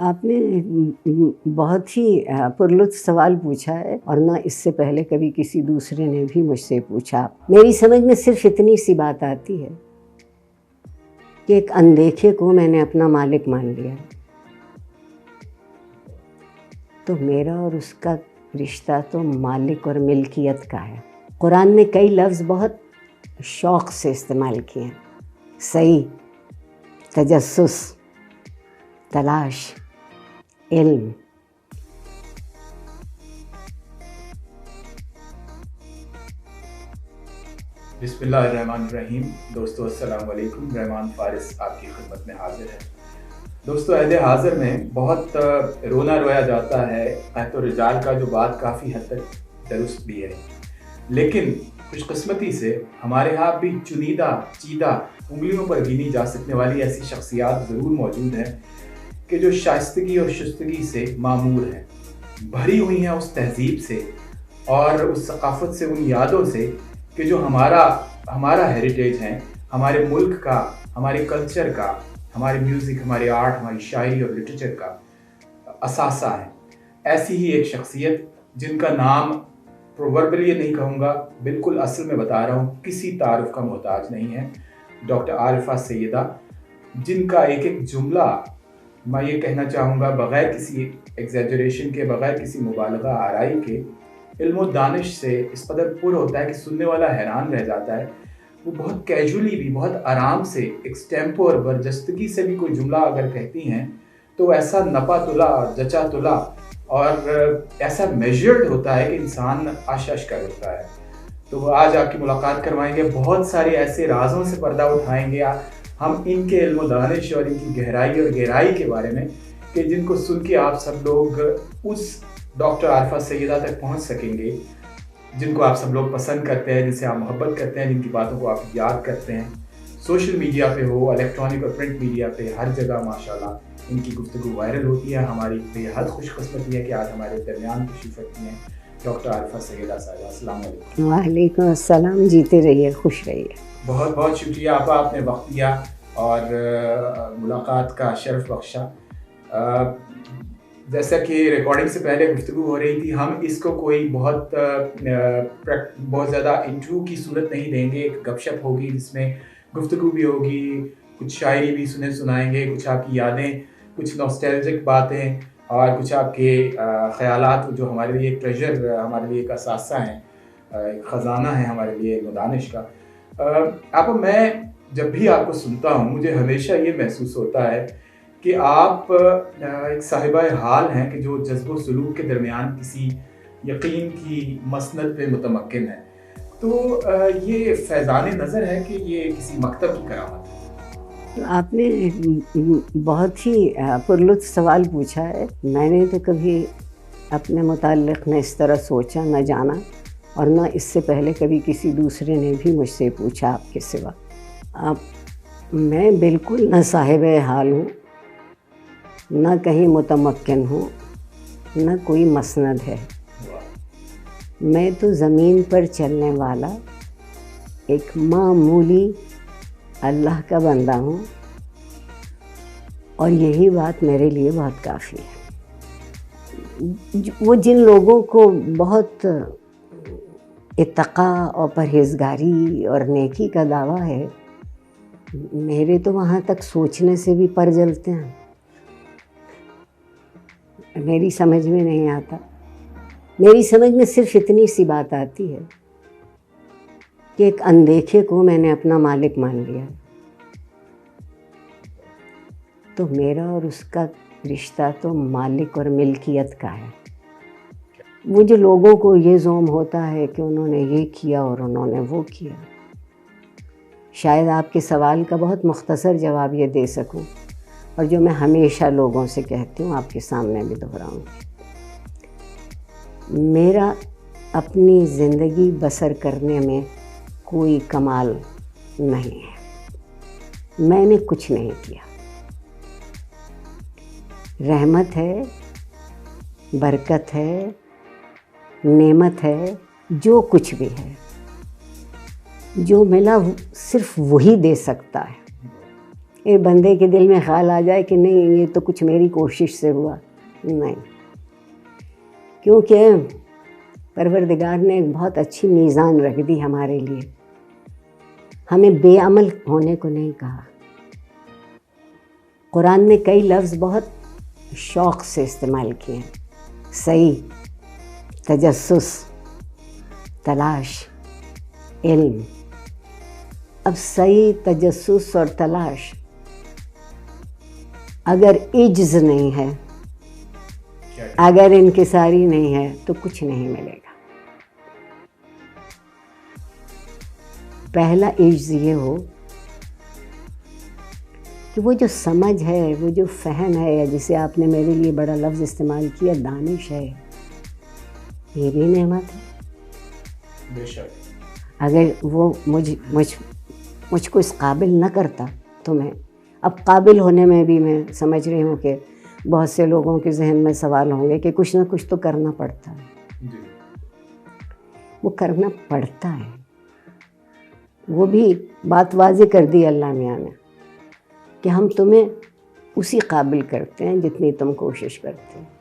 آپ نے بہت ہی پرلطف سوال پوچھا ہے، اور نہ اس سے پہلے کبھی کسی دوسرے نے بھی مجھ سے پوچھا۔ میری سمجھ میں صرف اتنی سی بات آتی ہے کہ ایک اندیکھے کو میں نے اپنا مالک مان لیا، تو میرا اور اس کا رشتہ تو مالک اور ملکیت کا ہے۔ قرآن نے کئی لفظ بہت شوق سے استعمال کیے ہیں: صحیح، تجسس، تلاش، علم۔ بسم اللہ الرحمن الرحیم۔ دوستو السلام علیکم۔ رحمان فارس آپ کی خدمت میں حاضر ہے۔ دوستو عہد حاضر میں بہت رونا رویا جاتا ہے۔ قحط و رجال کا جو بات کافی حد تک درست بھی ہے، لیکن خوش قسمتی سے ہمارے ہاں بھی چیدہ انگلیوں پر گنی جا سکنے والی ایسی شخصیات ضرور موجود ہیں کہ جو شائستگی اور شستگی سے معمور ہیں، بھری ہوئی ہیں اس تہذیب سے اور اس ثقافت سے، ان یادوں سے کہ جو ہمارا ہیریٹیج ہے، ہمارے ملک کا، ہمارے کلچر کا، ہمارے میوزک، ہمارے آرٹ، ہماری شاعری اور لٹریچر کا اثاثہ ہے۔ ایسی ہی ایک شخصیت جن کا نام پرووربلی نہیں کہوں گا، بالکل اصل میں بتا رہا ہوں، کسی تعارف کا محتاج نہیں ہے، ڈاکٹر عارفہ سیدہ، جن کا ایک ایک جملہ میں یہ کہنا چاہوں گا بغیر کسی ایگزیجریشن کے، بغیر کسی مبالغہ آرائی کے، علم و دانش سے اس قدر پر ہوتا ہے کہ سننے والا حیران رہ جاتا ہے۔ وہ بہت کیجولی بھی، بہت آرام سے، ایک سٹیمپو اور برجستگی سے بھی کوئی جملہ اگر کہتی ہیں تو ایسا نپا تلا، جچا تلا اور ایسا میجرڈ ہوتا ہے کہ انسان عش کر اٹھتا ہے۔ تو وہ آج آپ کی ملاقات کروائیں گے، بہت سارے ایسے رازوں سے پردہ اٹھائیں گے ہم ان کے علم و دانش اور ان کی گہرائی اور گہرائی کے بارے میں، کہ جن کو سن کے آپ سب لوگ اس ڈاکٹر عارفہ سیدہ تک پہنچ سکیں گے جن کو آپ سب لوگ پسند کرتے ہیں، جن سے آپ محبت کرتے ہیں، جن کی باتوں کو آپ یاد کرتے ہیں۔ سوشل میڈیا پہ ہو، الیکٹرانک اور پرنٹ میڈیا پہ، ہر جگہ ماشاءاللہ ان کی گفتگو وائرل ہوتی ہے۔ ہماری بے حد خوش قسمتی ہے کہ آج ہمارے درمیان تشریف رکھتی ہیں ڈاکٹر عارفہ سیدہ صاحبہ۔ السلام علیکم۔ وعلیکم السلام، جیتے رہیے، خوش رہیے۔ بہت بہت شکریہ آپ نے وقت دیا اور ملاقات کا شرف بخشا۔ جیسا کہ ریکارڈنگ سے پہلے گفتگو ہو رہی تھی، ہم اس کو کوئی بہت زیادہ انٹرو کی صورت نہیں دیں گے، ایک گپ شپ ہوگی جس میں گفتگو بھی ہوگی، کچھ شاعری بھی سنائیں گے، کچھ آپ کی یادیں، کچھ نوسٹیلجک باتیں اور کچھ آپ کے خیالات جو ہمارے لیے ایک ٹریجر، ہمارے لیے ایک اثاثہ ہیں، ایک خزانہ ہے ہمارے لیے علم و دانش کا۔ آپ، میں جب بھی آپ کو سنتا ہوں مجھے ہمیشہ یہ محسوس ہوتا ہے کہ آپ ایک صاحبہ حال ہیں کہ جو جذب و سلوک کے درمیان کسی یقین کی مسند پہ متمکن ہے۔ تو یہ فیضان نظر ہے کہ یہ کسی مکتب کی کرامت ہے؟ آپ نے بہت ہی پرلطف سوال پوچھا ہے۔ میں نے تو کبھی اپنے متعلق نہ اس طرح سوچا، نہ جانا، اور نہ اس سے پہلے کبھی کسی دوسرے نے بھی مجھ سے پوچھا آپ کے سوا۔ میں بالکل نہ صاحب حال ہوں، نہ کہیں متمکن ہوں، نہ کوئی مسند ہے۔ میں تو زمین پر چلنے والا ایک معمولی اللہ کا بندہ ہوں، اور یہی بات میرے لیے بہت کافی ہے۔ وہ جن لوگوں کو بہت اتقا اور پرہیزگاری اور نیکی کا دعویٰ ہے، میرے تو وہاں تک سوچنے سے بھی پر جلتے ہیں، میری سمجھ میں نہیں آتا۔ میری سمجھ میں صرف اتنی سی بات آتی ہے کہ ایک اندیکھے کو میں نے اپنا مالک مان لیا، تو میرا اور اس کا رشتہ تو مالک اور ملکیت کا ہے۔ وہ جو لوگوں کو یہ زوم ہوتا ہے کہ انہوں نے یہ کیا اور انہوں نے وہ کیا، شاید آپ کے سوال کا بہت مختصر جواب یہ دے سکوں، اور جو میں ہمیشہ لوگوں سے کہتی ہوں، آپ کے سامنے بھی دہراؤں گی۔ میرا اپنی زندگی بسر کرنے میں کوئی کمال نہیں ہے، میں نے کچھ نہیں کیا۔ رحمت ہے، برکت ہے، نعمت ہے، جو کچھ بھی ہے، جو ملا صرف وہی دے سکتا ہے۔ ایک بندے کے دل میں خیال آ جائے کہ نہیں یہ تو کچھ میری کوشش سے ہوا، نہیں، کیونکہ پروردگار نے ایک بہت اچھی میزان رکھ دی ہمارے لیے، ہمیں بے عمل ہونے کو نہیں کہا۔ قرآن نے کئی لفظ بہت شوق سے استعمال کیے ہیں، صحیح، تجسس، تلاش، علم۔ اب صحیح، تجسس اور تلاش اگر عجز نہیں ہے، اگر انکساری نہیں ہے تو کچھ نہیں ملے گا۔ پہلا عجز یہ ہو کہ وہ جو سمجھ ہے، وہ جو فہم ہے، یا جسے آپ نے میرے لیے بڑا لفظ استعمال کیا دانش ہے، یہ بھی نعمت ہے۔ بے شک۔ اگر وہ مجھ کو اس قابل نہ کرتا تو میں اب قابل ہونے میں بھی میں سمجھ رہی ہوں کہ بہت سے لوگوں کے ذہن میں سوال ہوں گے کہ کچھ نہ کچھ تو کرنا پڑتا ہے۔ جی۔ وہ کرنا پڑتا ہے، وہ بھی بات واضح کر دی اللہ میاں نے کہ ہم تمہیں اسی قابل کرتے ہیں جتنی تم کوشش کرتے ہیں۔